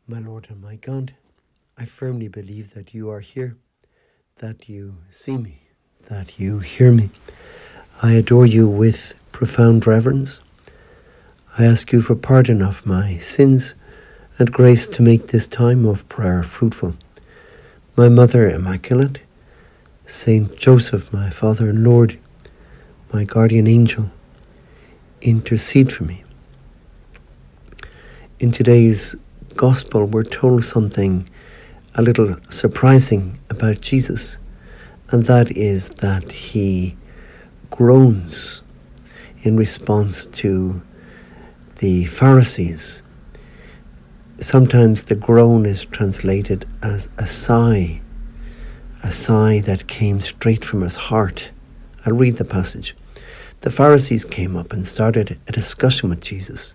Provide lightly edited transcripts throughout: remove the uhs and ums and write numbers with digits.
My Lord and my God, I firmly believe that you are here, that you see me, that you hear me. I adore you with profound reverence. I ask you for pardon of my sins and grace to make this time of prayer fruitful. My Mother Immaculate, Saint Joseph, my Father and Lord, my guardian angel, intercede for me. In today's Gospel, we're told something a little surprising about Jesus, and that is that he groans in response to the Pharisees. Sometimes the groan is translated as a sigh that came straight from his heart. I'll read the passage. The Pharisees came up and started a discussion with Jesus.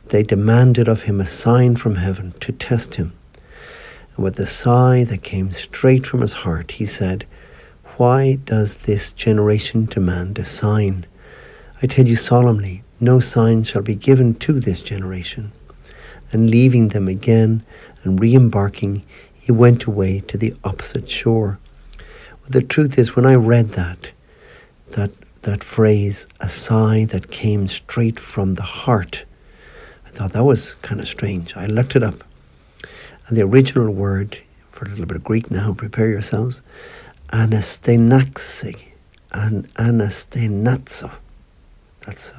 They demanded of him a sign from heaven to test him. And with a sigh that came straight from his heart, he said, "Why does this generation demand a sign? I tell you solemnly, no sign shall be given to this generation." And leaving them again and re-embarking, he went away to the opposite shore. Well, the truth is, when I read that phrase, a sigh that came straight from the heart, I thought that was kind of strange. I looked it up. And the original word, for a little bit of Greek now, prepare yourselves, anastenaxi, and anastenazo. That's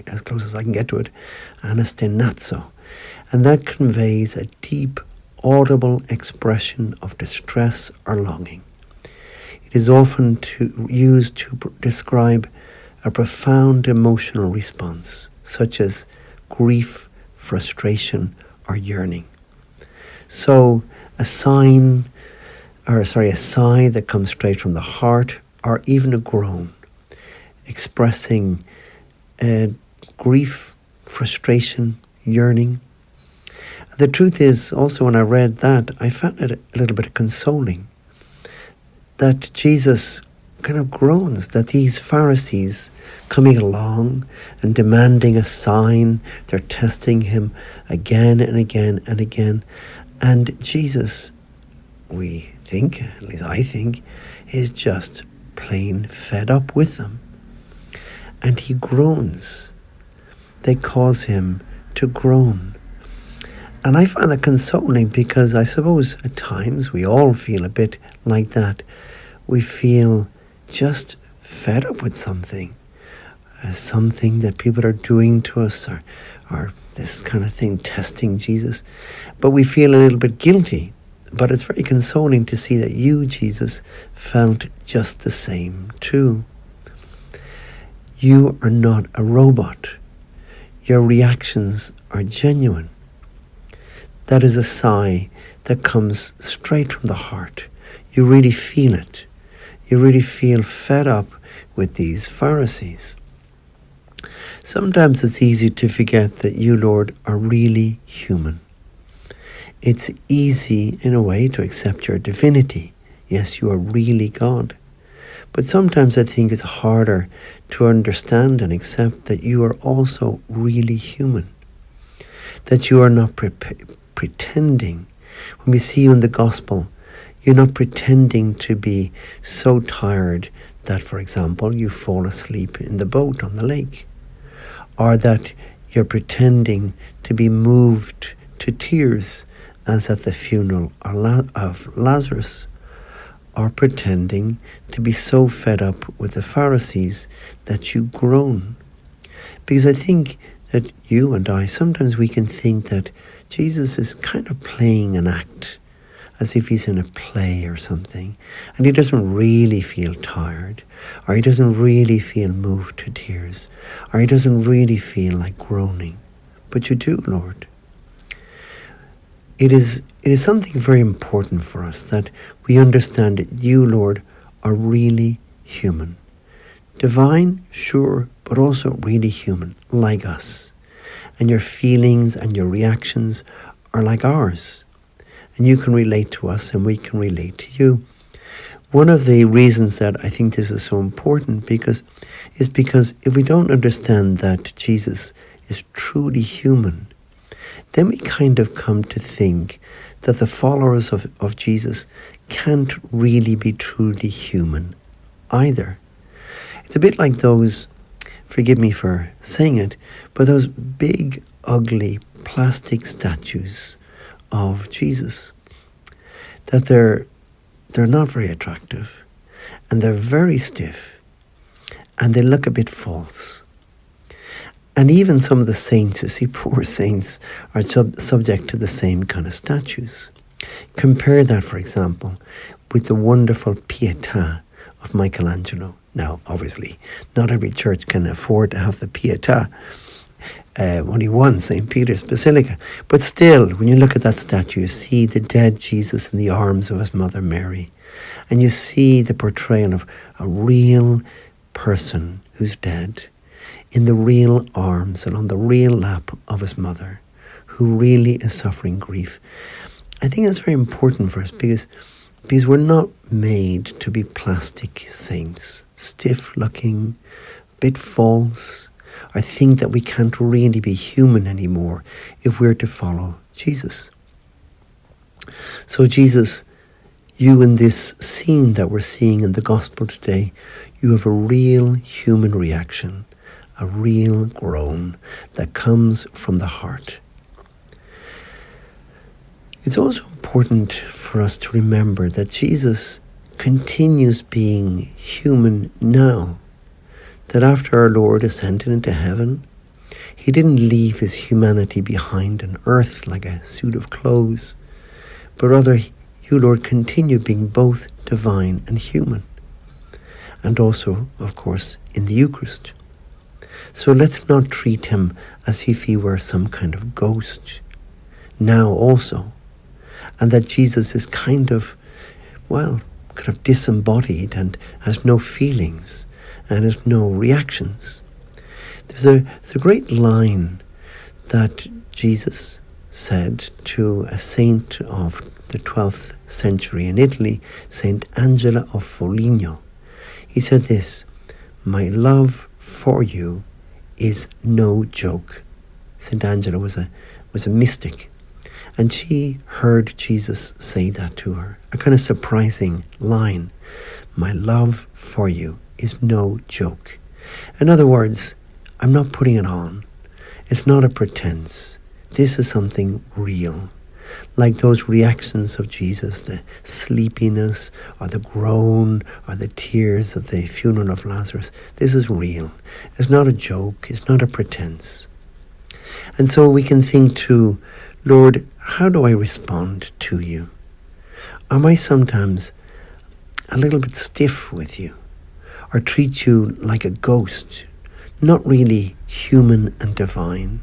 as close as I can get to it. Anastenazo. And that conveys a deep, audible expression of distress or longing. It is often used to describe a profound emotional response, such as grief, frustration, or yearning. So a sigh that comes straight from the heart, or even a groan, expressing grief, frustration, yearning. The truth is, also when I read that, I found it a little bit consoling that Jesus kind of groans that these Pharisees coming along and demanding a sign, they're testing him again and again and again. And Jesus, we think, at least I think, is just plain fed up with them. And he groans. They cause him to groan. And I find that consoling because I suppose at times we all feel a bit like that. We feel just fed up with something that people are doing to us, or this kind of thing, testing Jesus. But we feel a little bit guilty. But it's very consoling to see that you, Jesus, felt just the same too. You are not a robot. Your reactions are genuine. That is a sigh that comes straight from the heart. You really feel it. You really feel fed up with these Pharisees. Sometimes it's easy to forget that you, Lord, are really human. It's easy, in a way, to accept your divinity. Yes, you are really God. But sometimes I think it's harder to understand and accept that you are also really human. That you are not pretending. When we see you in the Gospel, you're not pretending to be so tired that, for example, you fall asleep in the boat on the lake, or that you're pretending to be moved to tears as at the funeral of Lazarus, or pretending to be so fed up with the Pharisees that you groan. Because I think that you and I, sometimes we can think that Jesus is kind of playing an act, as if he's in a play or something, and he doesn't really feel tired, or he doesn't really feel moved to tears, or he doesn't really feel like groaning. But you do, Lord. It is something very important for us that we understand that you, Lord, are really human. Divine, sure, but also really human, like us. And your feelings and your reactions are like ours. And you can relate to us and we can relate to you. One of the reasons that I think this is so important is because if we don't understand that Jesus is truly human, then we kind of come to think that the followers of Jesus can't really be truly human either. It's a bit like those, forgive me for saying it, but those big, ugly plastic statues of Jesus. That they're not very attractive, and they're very stiff, and they look a bit false. And even some of the saints, you see, poor saints, are subject to the same kind of statues. Compare that, for example, with the wonderful Pietà of Michelangelo. Now, obviously, not every church can afford to have the Pietà. Only one, St. Peter's Basilica. But still, when you look at that statue, you see the dead Jesus in the arms of his mother Mary. And you see the portrayal of a real person who's dead in the real arms and on the real lap of his mother, who really is suffering grief. I think that's very important for us because we're not made to be plastic saints, stiff-looking, a bit false, or think that we can't really be human anymore if we're to follow Jesus. So Jesus, you in this scene that we're seeing in the gospel today, you have a real human reaction, a real groan that comes from the heart. It's also important for us to remember that Jesus continues being human now. That after our Lord ascended into heaven, he didn't leave his humanity behind on earth like a suit of clothes, but rather you, Lord, continue being both divine and human. And also, of course, in the Eucharist. So let's not treat him as if he were some kind of ghost now also. And that Jesus is kind of disembodied and has no feelings and has no reactions. There's a great line that Jesus said to a saint of the 12th century in Italy, Saint Angela of Foligno. He said this, "My love for you is no joke." Saint Angela was a mystic, and she heard Jesus say that to her. A kind of surprising line. "My love for you is no joke." In other words, I'm not putting it on. It's not a pretense. This is something real. Like those reactions of Jesus, the sleepiness or the groan or the tears at the funeral of Lazarus. This is real. It's not a joke. It's not a pretense. And so we can think too, Lord, how do I respond to you? Am I sometimes a little bit stiff with you or treat you like a ghost, not really human and divine,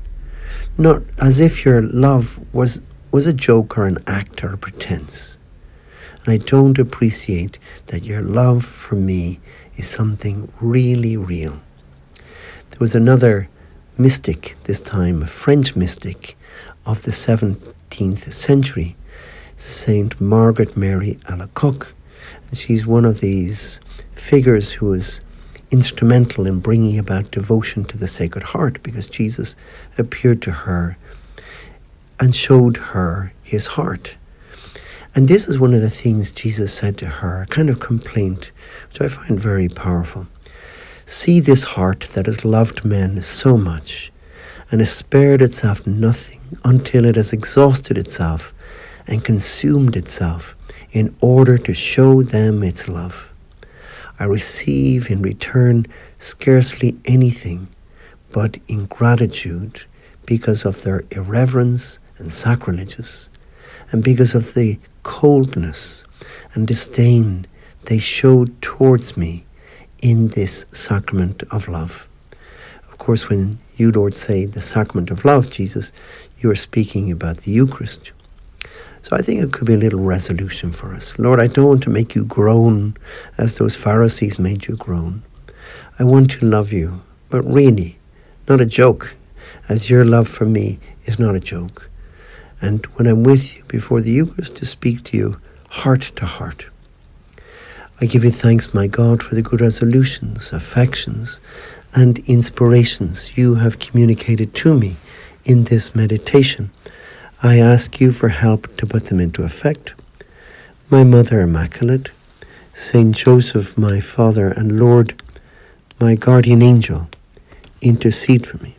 not as if your love was a joke or an act or a pretense. And I don't appreciate that your love for me is something really real. There was another mystic, this time a French mystic of the 17th century, Saint Margaret Mary Alacoque. And she's one of these figures who was instrumental in bringing about devotion to the Sacred Heart, because Jesus appeared to her and showed her his heart. And this is one of the things Jesus said to her, a kind of complaint, which I find very powerful. "See this heart that has loved men so much and has spared itself nothing until it has exhausted itself and consumed itself in order to show them its love. I receive in return scarcely anything but ingratitude because of their irreverence and sacrileges, and because of the coldness and disdain they showed towards me in this sacrament of love." Of course, when you, Lord, say the sacrament of love, Jesus, you are speaking about the Eucharist. So I think it could be a little resolution for us. Lord, I don't want to make you groan as those Pharisees made you groan. I want to love you, but really, not a joke, as your love for me is not a joke. And when I'm with you before the Eucharist, to speak to you heart to heart. I give you thanks, my God, for the good resolutions, affections, and inspirations you have communicated to me in this meditation. I ask you for help to put them into effect. My Mother Immaculate, Saint Joseph, my Father and Lord, my guardian angel, intercede for me.